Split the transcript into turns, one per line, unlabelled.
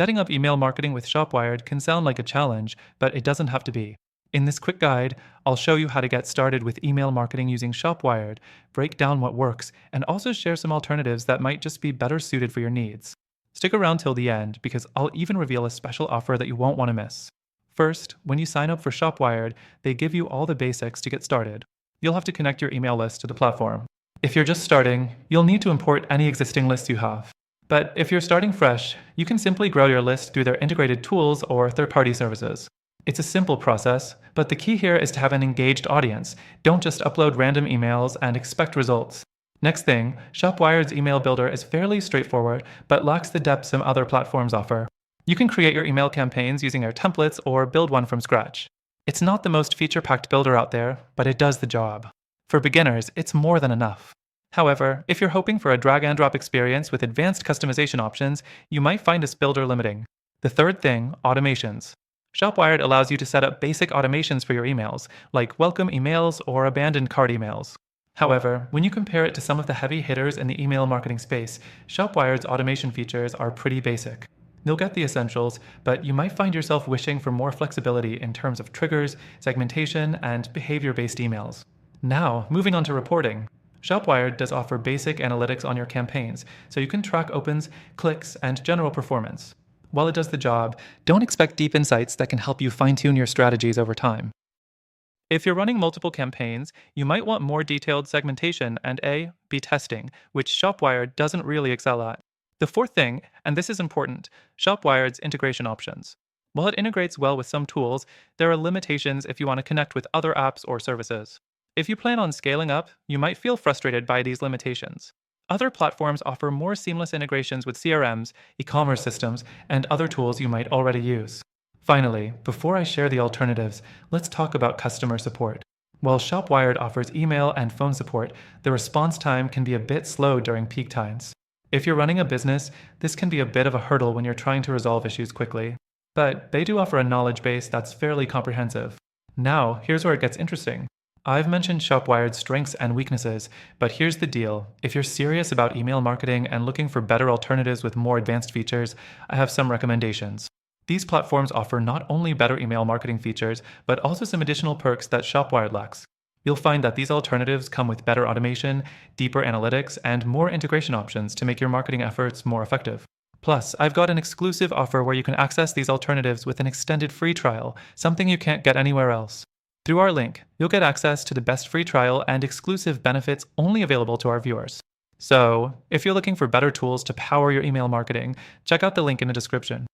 Setting up email marketing with ShopWired can sound like a challenge, but it doesn't have to be. In this quick guide, I'll show you how to get started with email marketing using ShopWired, break down what works, and also share some alternatives that might just be better suited for your needs. Stick around till the end because I'll even reveal a special offer that you won't want to miss. First, when you sign up for ShopWired, they give you all the basics to get started. You'll have to connect your email list to the platform. If you're just starting, you'll need to import any existing lists you have. But if you're starting fresh, you can simply grow your list through their integrated tools or third-party services. It's a simple process, but the key here is to have an engaged audience. Don't just upload random emails and expect results. Next thing, ShopWired's email builder is fairly straightforward, but lacks the depth some other platforms offer. You can create your email campaigns using their templates or build one from scratch. It's not the most feature-packed builder out there, but it does the job. For beginners, it's more than enough. However, if you're hoping for a drag-and-drop experience with advanced customization options, you might find this builder limiting. The third thing, automations. ShopWired allows you to set up basic automations for your emails, like welcome emails or abandoned cart emails. However, when you compare it to some of the heavy hitters in the email marketing space, ShopWired's automation features are pretty basic. You'll get the essentials, but you might find yourself wishing for more flexibility in terms of triggers, segmentation, and behavior-based emails. Now, moving on to reporting. ShopWired does offer basic analytics on your campaigns, so you can track opens, clicks, and general performance. While it does the job, don't expect deep insights that can help you fine-tune your strategies over time. If you're running multiple campaigns, you might want more detailed segmentation and A/B testing, which ShopWired doesn't really excel at. The fourth thing, and this is important, ShopWired's integration options. While it integrates well with some tools, there are limitations if you want to connect with other apps or services. If you plan on scaling up, you might feel frustrated by these limitations. Other platforms offer more seamless integrations with CRMs, e-commerce systems, and other tools you might already use. Finally, before I share the alternatives, let's talk about customer support. While ShopWired offers email and phone support, the response time can be a bit slow during peak times. If you're running a business, this can be a bit of a hurdle when you're trying to resolve issues quickly. But they do offer a knowledge base that's fairly comprehensive. Now, here's where it gets interesting. I've mentioned ShopWired's strengths and weaknesses, but here's the deal. If you're serious about email marketing and looking for better alternatives with more advanced features, I have some recommendations. These platforms offer not only better email marketing features, but also some additional perks that ShopWired lacks. You'll find that these alternatives come with better automation, deeper analytics, and more integration options to make your marketing efforts more effective. Plus, I've got an exclusive offer where you can access these alternatives with an extended free trial, something you can't get anywhere else. Through our link, you'll get access to the best free trial and exclusive benefits only available to our viewers. So, if you're looking for better tools to power your email marketing, check out the link in the description.